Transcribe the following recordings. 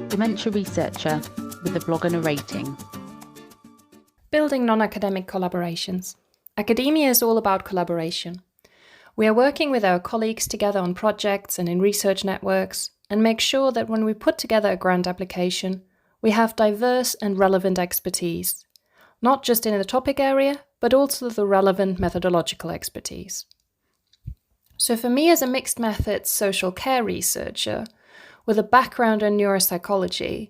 Dementia Researcher with a blog and a rating. Building non-academic collaborations. Academia is all about collaboration. We are working with our colleagues together on projects and in research networks and make sure that when we put together a grant application, we have diverse and relevant expertise, not just in the topic area, but also the relevant methodological expertise. So for me as a mixed methods social care researcher with a background in neuropsychology,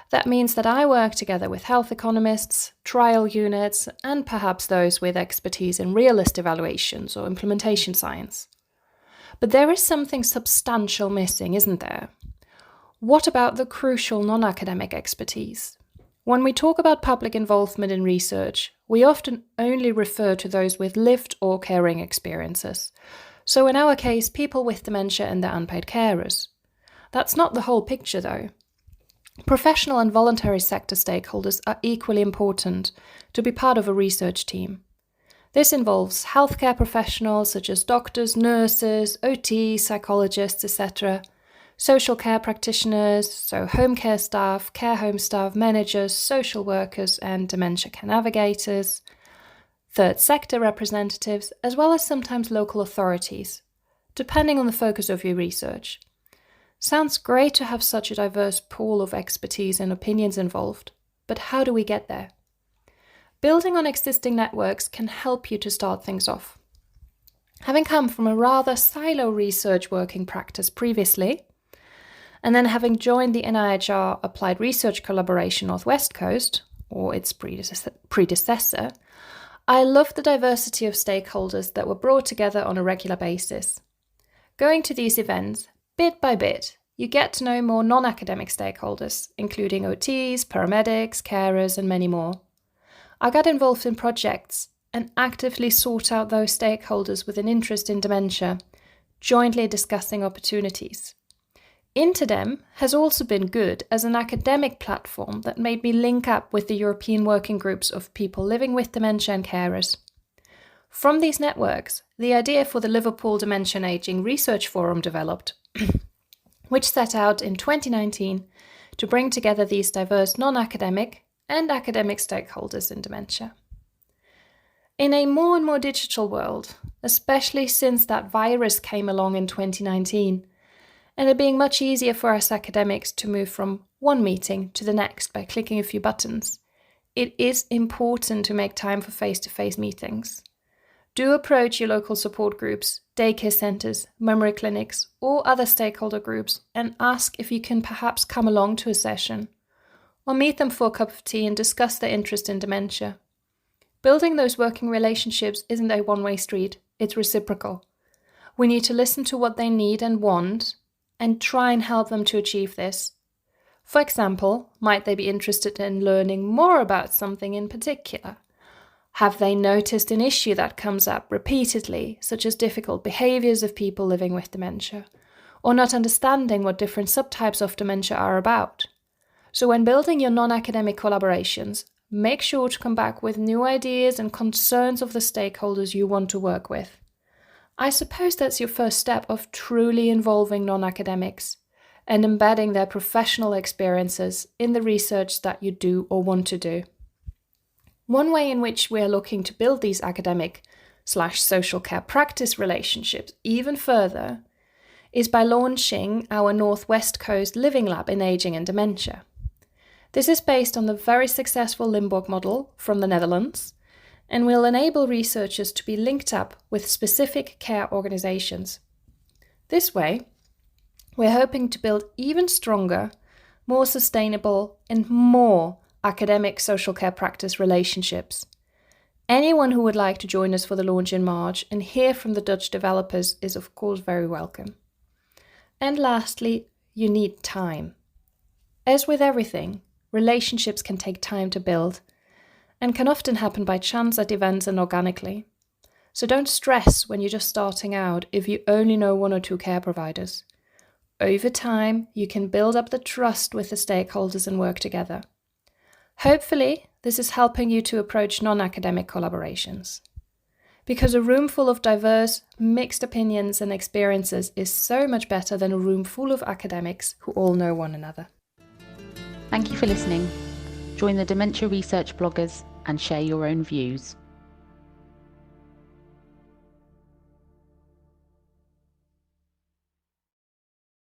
that means that I work together with health economists, trial units, and perhaps those with expertise in realist evaluations or implementation science. But there is something substantial missing, isn't there? What about the crucial non-academic expertise? When we talk about public involvement in research, we often only refer to those with lived or caring experiences. So in our case, people with dementia and their unpaid carers. That's not the whole picture though. Professional and voluntary sector stakeholders are equally important to be part of a research team. This involves healthcare professionals such as doctors, nurses, OT, psychologists, etc., social care practitioners, so home care staff, care home staff, managers, social workers, and dementia care navigators, third sector representatives, as well as sometimes local authorities, depending on the focus of your research. Sounds great to have such a diverse pool of expertise and opinions involved, but how do we get there? Building on existing networks can help you to start things off. Having come from a rather silo research working practice previously, and then having joined the NIHR Applied Research Collaboration Northwest Coast, or its predecessor, I love the diversity of stakeholders that were brought together on a regular basis. Going to these events, bit by bit, you get to know more non-academic stakeholders, including OTs, paramedics, carers, and many more. I got involved in projects and actively sought out those stakeholders with an interest in dementia, jointly discussing opportunities. Interdem has also been good as an academic platform that made me link up with the European working groups of people living with dementia and carers. From these networks, the idea for the Liverpool Dementia and Ageing Research Forum developed, which set out in 2019 to bring together these diverse non-academic and academic stakeholders in dementia. In a more and more digital world, especially since that virus came along in 2019, and it being much easier for us academics to move from one meeting to the next by clicking a few buttons, it is important to make time for face-to-face meetings. Do approach your local support groups, daycare centres, memory clinics, or other stakeholder groups and ask if you can perhaps come along to a session, or meet them for a cup of tea and discuss their interest in dementia. Building those working relationships isn't a one-way street, it's reciprocal. We need to listen to what they need and want, and try and help them to achieve this. For example, might they be interested in learning more about something in particular? Have they noticed an issue that comes up repeatedly, such as difficult behaviours of people living with dementia, or not understanding what different subtypes of dementia are about? So when building your non-academic collaborations, make sure to come back with new ideas and concerns of the stakeholders you want to work with. I suppose that's your first step of truly involving non-academics and embedding their professional experiences in the research that you do or want to do. One way in which we are looking to build these academic/social care practice relationships even further is by launching our Northwest Coast Living Lab in Ageing and Dementia. This is based on the very successful Limburg model from the Netherlands, and will enable researchers to be linked up with specific care organisations. This way, we're hoping to build even stronger, more sustainable, and more academic social care practice relationships. Anyone who would like to join us for the launch in March and hear from the Dutch developers is of course very welcome. And lastly, you need time. As with everything, relationships can take time to build, and can often happen by chance at events and organically. So don't stress when you're just starting out if you only know one or two care providers. Over time, you can build up the trust with the stakeholders and work together. Hopefully, this is helping you to approach non-academic collaborations. Because a room full of diverse, mixed opinions and experiences is so much better than a room full of academics who all know one another. Thank you for listening. Join the Dementia Research bloggers and share your own views.